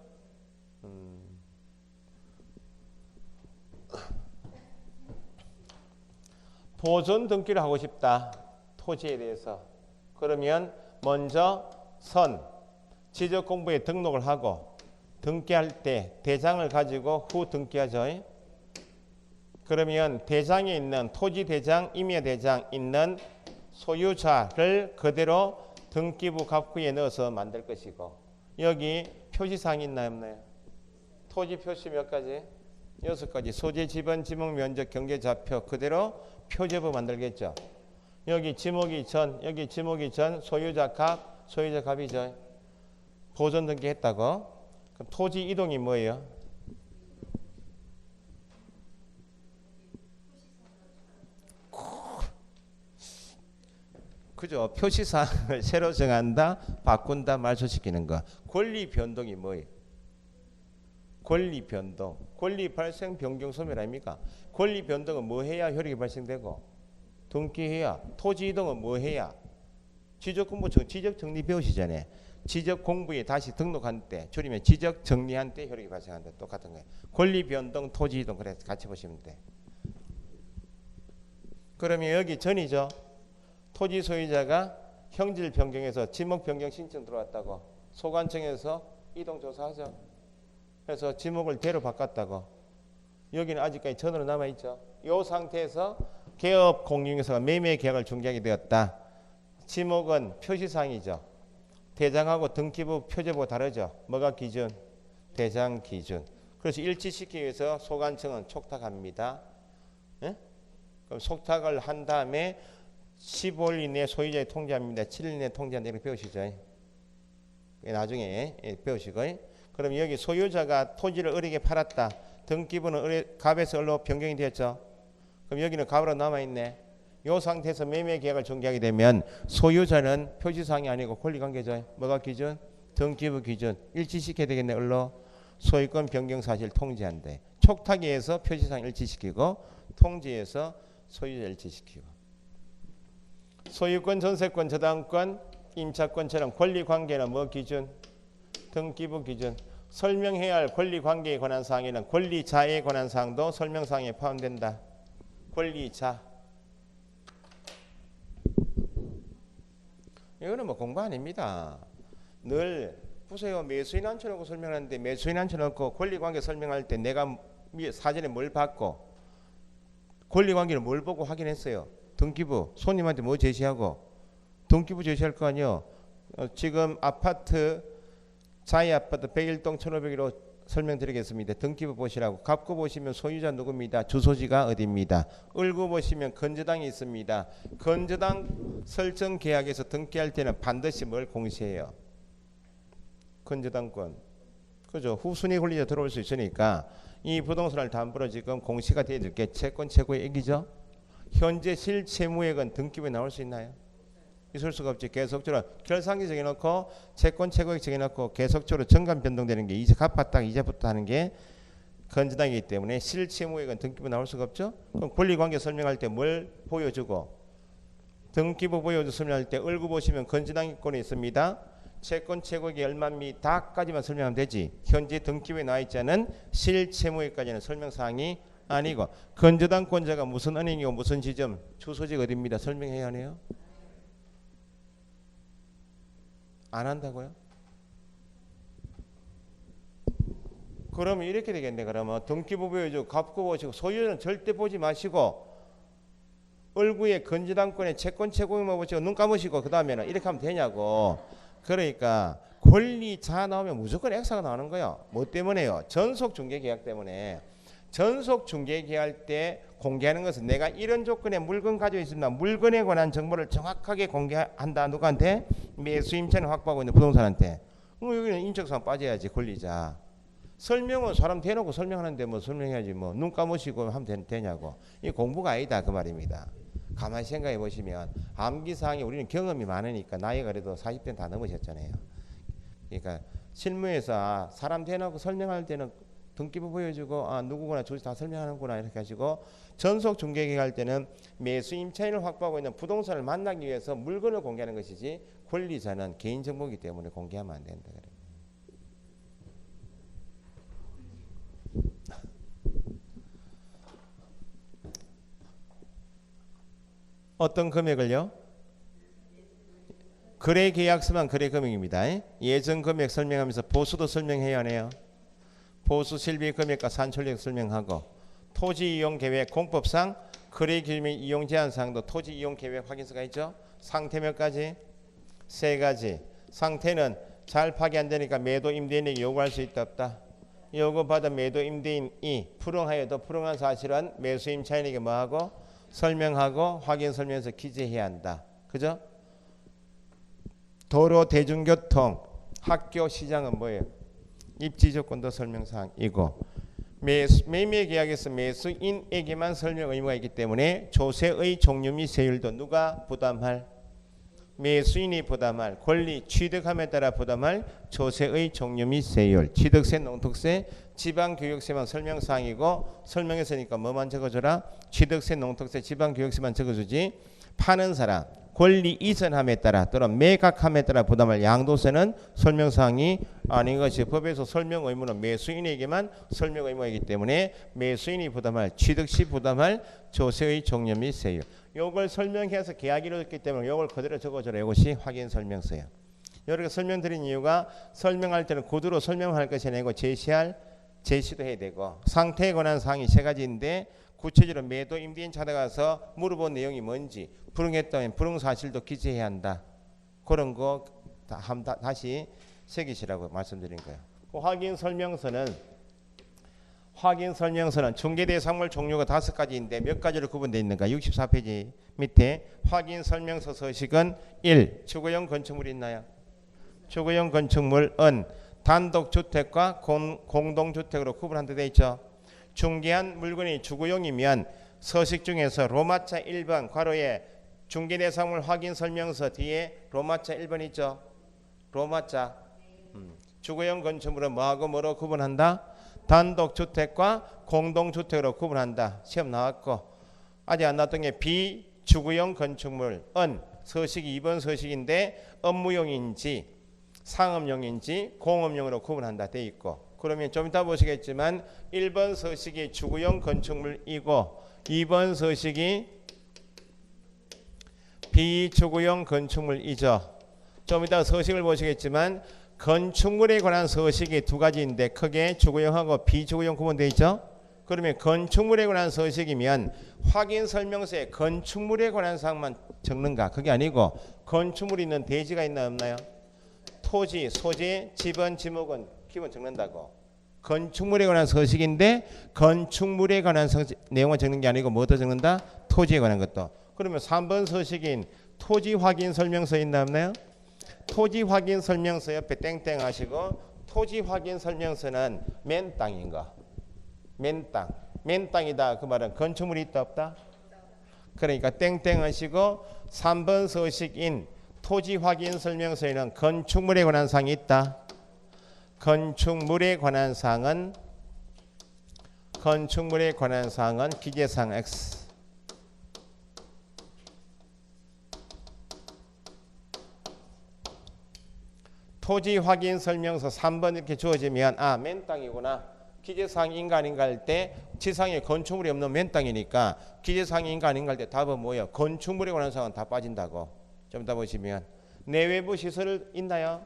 A: 보존 등기를 하고 싶다. 토지에 대해서. 그러면 먼저 지적공부에 등록을 하고 등기할 때 대장을 가지고 후 등기하죠. 그러면 대장에 있는 토지 대장, 임야 대장 있는 소유자를 그대로 등기부 갑구에 넣어서 만들 것이고 여기 표시사항이 있나요 없나요? 토지 표시 몇 가지? 6가지. 소재, 지번, 지목, 면적, 경계좌표 그대로 표제부 만들겠죠. 여기 지목이 전, 여기 지목이 전, 소유자 갑, 소유자 갑이죠. 보존 등기했다고. 그럼 토지 이동이 뭐예요? 그죠? 표시사항을 새로 정한다, 바꾼다, 말소시키는 거. 권리 변동이 뭐예요? 권리 변동. 권리 발생 변경 소멸 아닙니까? 권리 변동은 뭐 해야 효력이 발생되고? 등기해야. 토지 이동은 뭐 해야? 지적 공부, 지적 정리 배우시잖아요. 지적 공부에 다시 등록한 때, 줄이면 지적 정리한 때 효력이 발생한다. 똑같은 거예요. 권리 변동, 토지 이동 그래서 같이 보시면 돼. 그러면 여기 전이죠. 토지 소유자가 형질 변경해서 지목 변경 신청 들어왔다고 소관청에서 이동 조사하죠. 그래서 지목을 대로 바꿨다고. 여기는 아직까지 전으로 남아 있죠. 이 상태에서 개업 공유인사가 매매 계약을 중개하게 되었다. 지목은 표시사항이죠. 대장하고 등기부 표제부가 다르죠. 뭐가 기준? 대장 기준. 그래서 일치시키기 위해서 소관청은 촉탁합니다. 예? 그럼 촉탁을 한 다음에 15일 이내에 소유자의 통지합니다. 7일 이내에 통지한다. 이렇게 배우시죠. 나중에 배우시고. 그럼 여기 소유자가 토지를 을에게 팔았다. 등기부는 갑에서 을로 변경이 되었죠. 그럼 여기는 갑으로 남아있네. 이 상태에서 매매 계약을 중개하게 되면 소유자는 표시사항이 아니고 권리관계죠. 뭐가 기준? 등기부 기준. 일치시켜야 되겠네. 을로 소유권 변경 사실 통지한대. 촉탁에서 표시사항 일치시키고 통지에서 소유자 일치시키고. 소유권, 전세권, 저당권, 임차권처럼 권리관계는 뭐 기준? 등기부 기준. 설명해야 할 권리관계에 관한 사항에는 권리자에 관한 사항도 설명사항에 포함된다. 권리자. 이거는 뭐 공부 아닙니다. 늘 보세요. 매수인 앉혀놓고 설명하는데 매수인 앉혀놓고 권리관계 설명할 때 내가 사전에 뭘 받고 권리관계를 뭘 보고 확인했어요. 등기부. 손님한테 뭐 제시하고 등기부 제시할 거 아니요. 지금 아파트 자이 아파트 101동 1501호 설명드리겠습니다. 등기부 보시라고. 갑구 보시면 소유자 누구입니다. 주소지가 어디입니다. 을구 보시면 건저당이 있습니다. 건저당 설정 계약에서 등기할 때는 반드시 뭘 공시해요. 건저당권. 그죠? 후순위 권리자 들어올 수 있으니까 이 부동산을 담보로 지금 공시가 되어 있을 게 채권 최고의 액이죠. 현재 실채무액은 등기부에 나올 수 있나요? 있을 수가 없지. 계속적으로 결상기 정해놓고 채권 최고액 정해놓고 계속적으로 정간 변동되는 게 이제 갚았다가 이자부터 하는 게 건저당이기 때문에 실채무액은 등기부 나올 수가 없죠. 그럼 권리관계 설명할 때 뭘 보여주고 등기부 보여주 설명할 때 을구 보시면 건저당권이 있습니다. 채권 최고액이 얼마입니다까지만 설명하면 되지. 현재 등기부에 나와 있지 않은 실채무액까지는 설명사항이 아니고 건저당권자가 무슨 은행이고 무슨 지점 주소지가 어디입니다. 설명해야 하네요. 안 한다고요? 그러면 이렇게 되겠네. 그러면 등기부 보여주고 갑구 보시고 소유자는 절대 보지 마시고 을구의 건저당권의 채권 최고액만 보시고 눈 감으시고 그 다음에는 이렇게 하면 되냐고. 그러니까 권리자 나오면 무조건 X가 나오는 거예요. 뭐 때문에요? 전속중개계약 때문에. 전속중개계약할 때 공개하는 것은 내가 이런 조건의 물건 가지고 있습니다. 물건에 관한 정보를 정확하게 공개한다. 누구한테? 매수 임차인을 확보하고 있는 부동산한테. 여기는 인적사항 빠져야지. 권리자. 설명은 사람 대놓고 설명하는데 뭐 설명해야지 뭐 눈 감으시고 하면 되냐고. 이 공부가 아니다 그 말입니다. 가만히 생각해 보시면 암기사항에 우리는 경험이 많으니까 나이가 그래도 40대 다 넘으셨잖아요. 그러니까 실무에서 사람 대놓고 설명할 때는 등기부 보여주고 누구구나 조지 다 설명하는구나 이렇게 하시고 전속 중개계획 할 때는 매수 임차인을 확보하고 있는 부동산을 만나기 위해서 물건을 공개하는 것이지 권리자는 개인정보이기 때문에 공개하면 안 된다. 그래. 어떤 금액을요? 거래 계약서만 거래 금액입니다. 예전 금액 설명하면서 보수도 설명해야 하네요. 보수 실비 금액과 산출력 설명하고 토지 이용 계획 공법상 거래 규정 이용 제한 사항도 토지 이용 계획 확인서가 있죠. 상태 몇 가지? 3가지. 상태는 잘 파기 안 되니까 매도 임대인에게 요구할 수 있다 없다. 요구받은 매도 임대인이 불응하여도 불응한 사실은 매수 임차인에게 뭐하고 설명하고 확인 설명서 기재해야 한다. 그죠? 도로 대중교통 학교 시장은 뭐예요? 입지 조건도 설명사항이고 매매 계약에서 매수인에게만 설명 의무가 있기 때문에 조세의 종류 및 세율도 누가 부담할? 매수인이 부담할 권리 취득함에 따라 부담할 조세의 종류 및 세율 취득세, 농특세, 지방교육세만 설명사항이고 설명했으니까 뭐만 적어줘라? 취득세, 농특세, 지방교육세만 적어주지 파는 사람 권리 이전함에 따라 또는 매각함에 따라 부담할 양도세는 설명사항이 아닌 것이 법에서 설명 의무는 매수인에게만 설명 의무이기 때문에 매수인이 부담할 취득시 부담할 조세의 종류 및 세율 요걸 설명해서 계약이 이루어졌기 때문에 요걸 그대로 적어줘라. 이것이 확인 설명서예요. 이렇게 설명드린 이유가 설명할 때는 구두로 설명할 것이 아니고 제시도 해야 되고 상태에 관한 사항이 3가지인데 구체적으로 매도 임대인 찾아가서 물어본 내용이 뭔지 불응했다면 불응 사실도 기재해야 한다. 그런 거 다시 새기시라고 말씀드린 거예요. 그 확인 설명서는 중개대상물 종류가 5가지인데 몇 가지로 구분되어 있는가? 64페이지 밑에 확인 설명서 서식은 1. 주거용 건축물이 있나요? 주거용 건축물은 단독주택과 공동주택으로 구분한다 되어 있죠. 중개한 물건이 주거용이면 서식 중에서 로마자 1번 괄호에 중개대상물 확인 설명서 뒤에 로마자 1번 있죠. 로마자 주거용 건축물은 뭐하고 뭐로 구분한다? 단독주택과 공동주택으로 구분한다. 시험 나왔고 아직 안 나왔던 게 비주거용 건축물은 서식이 2번 서식인데 업무용인지 상업용인지 공업용으로 구분한다 돼 있고 그러면 좀 이따 보시겠지만 1번 서식이 주거용 건축물이고 2번 서식이 비주거용 건축물이죠. 좀 이따 서식을 보시겠지만 건축물에 관한 서식이 2가지인데 크게 주거용하고 비주거용 구분되어 있죠. 그러면 건축물에 관한 서식이면 확인 설명서에 건축물에 관한 사항만 적는가? 그게 아니고 건축물이 있는 대지가 있나 없나요? 토지, 소재, 지번, 지목은 기본 적는다고. 건축물에 관한 서식인데 건축물에 관한 내용을 적는 게 아니고 뭐도 적는다? 토지에 관한 것도. 그러면 3번 서식인 토지 확인 설명서 있나 없나요? 토지 확인 설명서 옆에 땡땡 하시고 토지 확인 설명서는 맨 땅인 거. 맨 땅. 맨 땅이다. 그 말은 건축물이 있다 없다? 그러니까 땡땡 하시고 3번 서식인 토지 확인 설명서에는 건축물에 관한 사항이 있다. 건축물에 관한 사항은 기재사항 X. 토지 확인 설명서 3번 이렇게 주어지면 맨 땅이구나. 기재사항인가 아닌가 할 때 지상에 건축물이 없는 맨 땅이니까 기재사항인가 아닌가 할 때 답은 뭐예요? 건축물에 관한 사항은 다 빠진다고. 좀 이따 보시면 내외부 시설 있나요?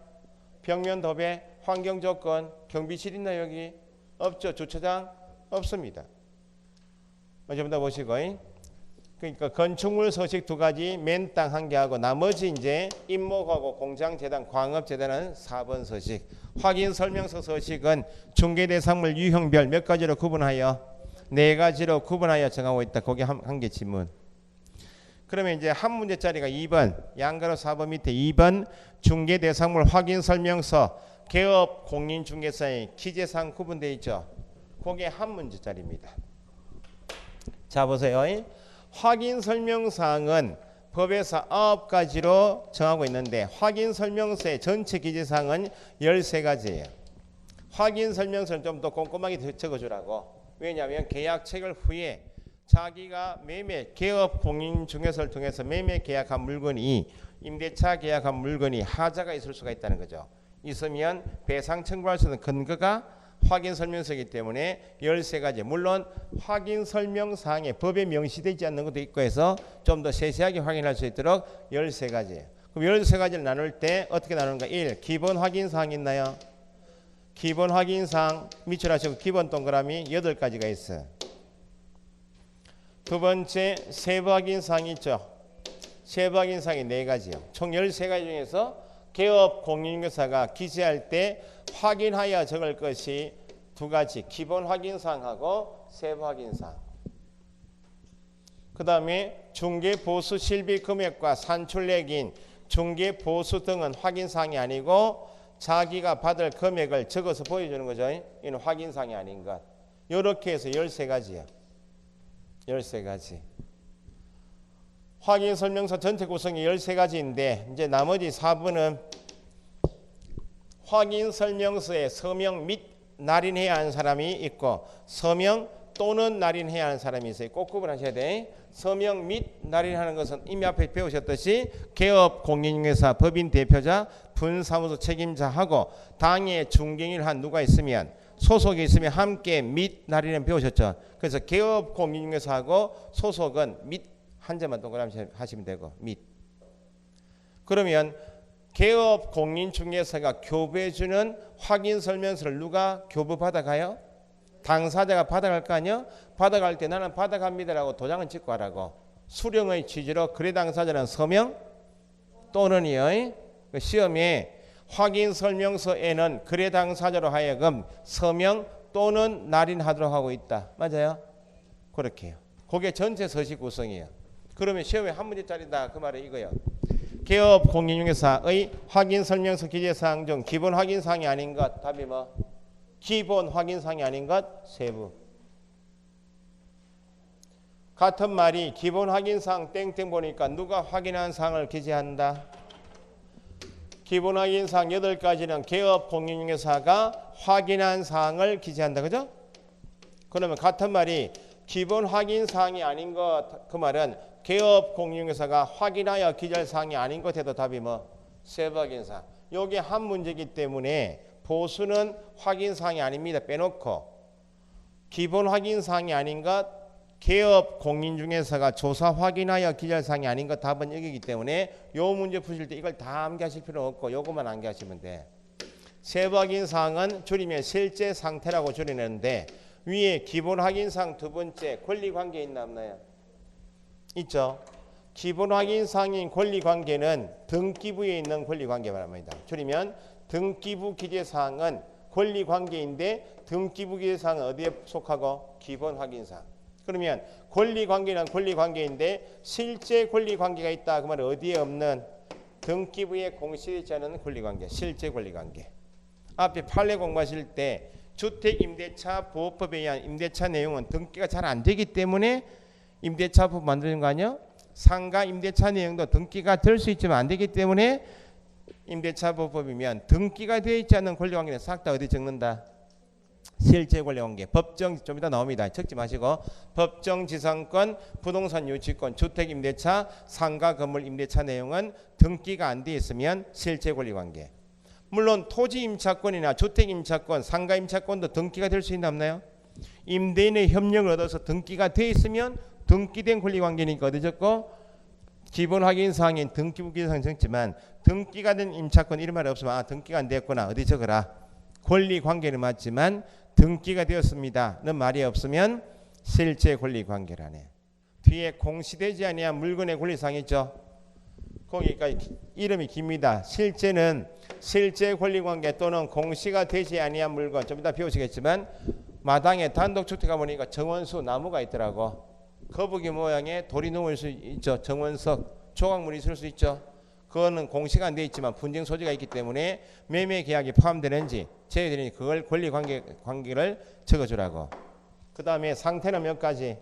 A: 벽면 도배, 환경조건, 경비실 있나요? 여기? 없죠. 주차장? 없습니다. 좀 이따 보시고 그러니까 건축물 서식 2가지 맨 땅 1개 하고 나머지 이제 임목하고 공장재단, 광업재단은 4번 서식. 확인 설명서 서식은 중개대상물 유형별 몇 가지로 구분하여 4가지로 구분하여 정하고 있다. 거기 한 개 지문. 그러면 이제 한 문제짜리가 2번 양가로 4번 밑에 2번 중개대상물 확인 설명서 개업 공인중개사의 기재사항 구분되어 있죠. 그게 한 문제짜리입니다. 자 보세요. 확인 설명사항은 법에서 9가지로 정하고 있는데 확인 설명서의 전체 기재사항은 13가지예요. 확인 설명서는 좀 더 꼼꼼하게 적어주라고. 왜냐하면 계약체결 후에 자기가 매매 개업 공인중개사를 통해서 매매 계약한 물건이 임대차 계약한 물건이 하자가 있을 수가 있다는 거죠. 있으면 배상 청구할 수 있는 근거가 확인 설명서이기 때문에 13가지. 물론 확인 설명사항에 법에 명시되지 않는 것도 있고 해서 좀 더 세세하게 확인할 수 있도록 13가지. 그럼 13가지를 나눌 때 어떻게 나누는가? 1. 기본 확인사항 있나요? 기본 확인사항 밑줄 하시고 기본 동그라미 8가지가 있어요. 두 번째 세부 확인사항이 있죠. 세부 확인사항이 4가지요. 총 13가지 중에서 개업 공인중개사가 기재할 때 확인하여 적을 것이 2가지. 기본 확인사항하고 세부 확인사항. 그 다음에 중개 보수 실비 금액과 산출액인 중개 보수 등은 확인사항이 아니고 자기가 받을 금액을 적어서 보여주는 거죠. 이는 확인사항이 아닌 것. 이렇게 해서 13가지요. 13가지. 확인 설명서 전체 구성이 13가지인데 이제 나머지 4부는 확인 설명서에 서명 및 날인해야 하는 사람이 있고 서명 또는 날인해야 하는 사람이 있어요. 꼭 구분하셔야 돼. 서명 및 날인하는 것은 이미 앞에 배우셨듯이 개업 공인중개사 법인 대표자 분사무소 책임자하고 당해 중개인을 한 누가 있으면 소속이 있으면 함께 및 날인은 배우셨죠. 그래서 개업 공인중개사하고 소속은 및 한 점만 동그라미 하시면 되고 및. 그러면 개업 공인중개사가 교부해주는 확인 설명서를 누가 교부 받아가요? 당사자가 받아갈 거 아니요? 받아갈 때 나는 받아갑니다라고 도장은 찍고 하라고. 수령의 취지로 거래 당사자는 서명 또는이요. 시험에 확인 설명서에는 거래 당사자로 하여금 서명 또는 날인하도록 하고 있다. 맞아요? 그렇게요. 그게 전체 서식 구성이에요. 그러면 시험에 한 문제짜리다 그 말은 이거예요. 개업 공인중개사의 확인 설명서 기재사항 중 기본 확인사항이 아닌 것. 답이 뭐? 기본 확인사항이 아닌 것. 세부. 같은 말이 기본 확인사항 땡땡 보니까 누가 확인한 사항을 기재한다. 기본 확인사항 8가지는 개업 공인중개사가 확인한 사항을 기재한다. 그죠? 그러면 같은 말이 기본 확인사항이 아닌 것. 그 말은 개업 공인중개사가 확인하여 기재할 사항이 아닌 것 해도 답이 뭐? 세부 확인사항. 요게 한 문제이기 때문에 보수는 확인사항이 아닙니다. 빼놓고 기본 확인사항이 아닌 것, 개업 공인중개사가 조사 확인하여 기재할 사항이 아닌 것 답은 여기이기 때문에 요 문제 푸실 때 이걸 다 암기하실 필요 없고 요것만 암기하시면 돼. 세부 확인사항은 줄이면 실제 상태라고 줄이는데 위에 기본 확인사항 두 번째 권리관계 있나 없나요? 있죠. 기본 확인사항인 권리관계는 등기부에 있는 권리관계 말합니다. 줄이면 등기부 기재사항은 권리관계인데 등기부 기재사항은 어디에 속하고? 기본 확인사항. 그러면 권리관계는 권리관계인데 실제 권리관계가 있다. 그 말은 어디에 없는? 등기부에 공시되지 않은 권리관계. 실제 권리관계. 앞에 판례 공부하실 때 주택임대차 보호법에 의한 임대차 내용은 등기가 잘 안 되기 때문에 임대차법 만드는 거 아니야? 상가 임대차 내용도 등기가 될 수 있지만 안 되기 때문에 임대차법이면 등기가 되어 있지 않는 권리관계는 싹 다 어디 적는다? 실제 권리관계. 법정 좀 이따 나옵니다. 적지 마시고 법정지상권, 부동산 유치권, 주택임대차, 상가 건물 임대차 내용은 등기가 안 되어 있으면 실제 권리관계. 물론 토지임차권이나 주택임차권, 상가임차권도 등기가 될 수 있나 없나요? 임대인의 협력을 얻어서 등기가 되어 있으면 등기된 권리관계니까 어디 적고? 기본 확인사항인 등기부 기재사항 적지만 등기가 된 임차권 이런 말이 없으면 등기가 안 되었구나 어디 적어라. 권리관계는 맞지만 등기가 되었습니다는 말이 없으면 실제 권리관계라네. 뒤에 공시되지 아니한 물건의 권리사항이 있죠. 거기까지 이름이 깁니다. 실제는 실제 권리관계 또는 공시가 되지 아니한 물건. 좀 이따 배우시겠지만 마당에 단독주택가 보니까 정원수 나무가 있더라고. 거북이 모양의 돌이 넘을 수 있죠. 정원석 조각물이 있을 수 있죠. 그거는 공시가 안 돼 있지만 분쟁 소지가 있기 때문에 매매 계약이 포함되는지 제외되니 그걸 권리관계를 적어주라고. 그 다음에 상태는 몇 가지?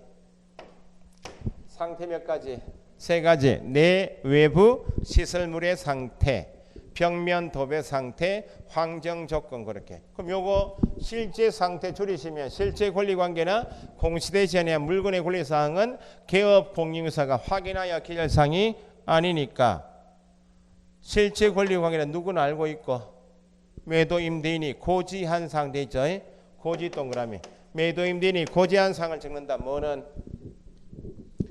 A: 상태 몇 가지? 3가지. 내 외부 시설물의 상태, 벽면 도배 상태, 환경 조건 그렇게. 그럼 요거 실제 상태 줄이시면 실제 권리 관계나 공시되지 아니한 물건의 권리 사항은 개업 공인중개사가 확인하여 기재할 사항이 아니니까 실제 권리 관계는 누구는 알고 있고 매도 임대인이 고지한 사항 돼 있죠. 고지 동그라미. 매도 임대인이 고지한 사항을 적는다. 뭐는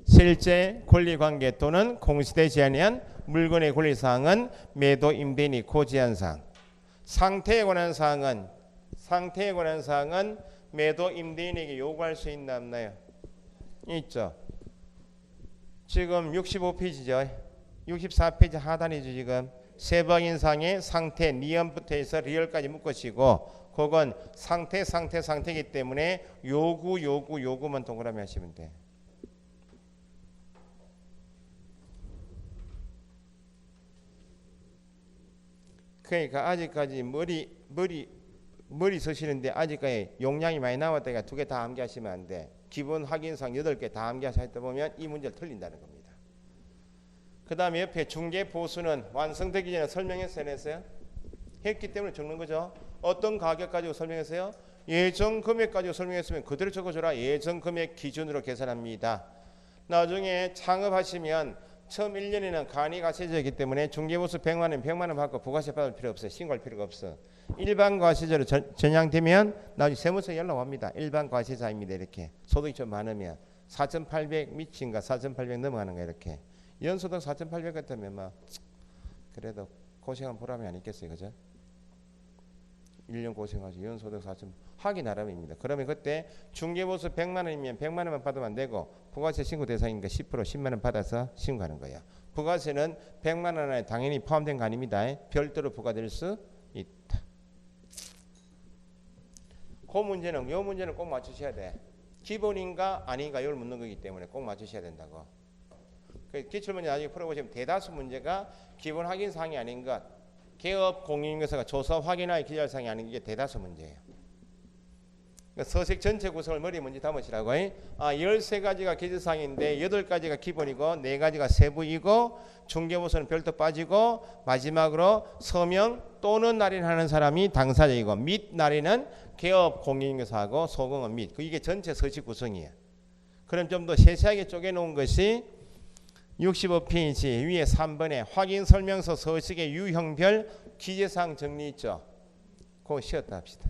A: 실제 권리 관계 또는 공시되지 아니한 물건의 권리 사항은 매도 임대인이 고지한 사항. 상태에 관한 사항은 매도 임대인에게 요구할 수 있나 없나요? 있죠. 지금 65페이지죠. 64페이지 하단이죠. 지금 세방인상의 상태 니은부터 해서 리얼까지 묶으시고 그건 상태이기 때문에 요구만 동그라미 하시면 돼. 그러니까 아직까지 머리 쓰시는데 아직까지 용량이 많이 남았다니까 두 개 다 암기하시면 안 돼. 기본 확인사항 8개 다 암기하셨다 보면 이 문제를 틀린다는 겁니다. 그 다음에 옆에 중개 보수는 완성되기 전에 설명했어요? 안 했어요? 했기 때문에 적는 거죠. 어떤 가격 가지고 설명했어요? 예정 금액 가지고 설명했으면 그대로 적어줘라. 예정 금액 기준으로 계산합니다. 나중에 창업하시면 처음 1년에는 간이가세제이기 때문에 중개보수 100만 원, 100만 원 받고 부가세 받을 필요 없어요. 신고할 필요가 없어. 일반 과세자로 전향되면 나중에 세무서 연락 옵니다. 일반 과세자입니다. 이렇게 소득이 좀 많으면 4,800 미친가 4,800 넘어가는 거 이렇게. 연소득 4,800 같으면 막 그래도 고생한 보람이 아니겠어요. 그죠? 1년 고생하시 연소득 4천 하기 나름입니다. 그러면 그때 중개보수 100만 원이면 100만 원만 받으면 안 되고 부가세 신고 대상이니까 10% 10만 원 받아서 신고하는 거예요. 부가세는 100만 원 안에 당연히 포함된 거 아닙니다. 별도로 부과될 수 있다. 요 문제는 꼭 맞추셔야 돼. 기본인가 아닌가 이걸 묻는 거기 때문에 꼭 맞추셔야 된다고. 기출문제 나중에 풀어보시면 대다수 문제가 기본 확인 사항이 아닌 것, 개업 공인중개사가 조사 확인하여 기재할 사항이 아닌 게 대다수 문제예요. 그러니까 서식 전체 구성을 머리에 먼저 담으시라고. 13가지가 기재사항인데 8가지가 기본이고 4가지가 세부이고 중개보수는 별도 빠지고 마지막으로 서명 또는 날인하는 사람이 당사자이고 및 날인은 개업 공인중개사하고 소공은 및. 이게 전체 서식 구성이에요. 그럼 좀 더 세세하게 쪼개놓은 것이 65페이지 위에 3번에 확인 설명서 서식의 유형별 기재사항 정리 있죠. 그거 쉬었다 합시다.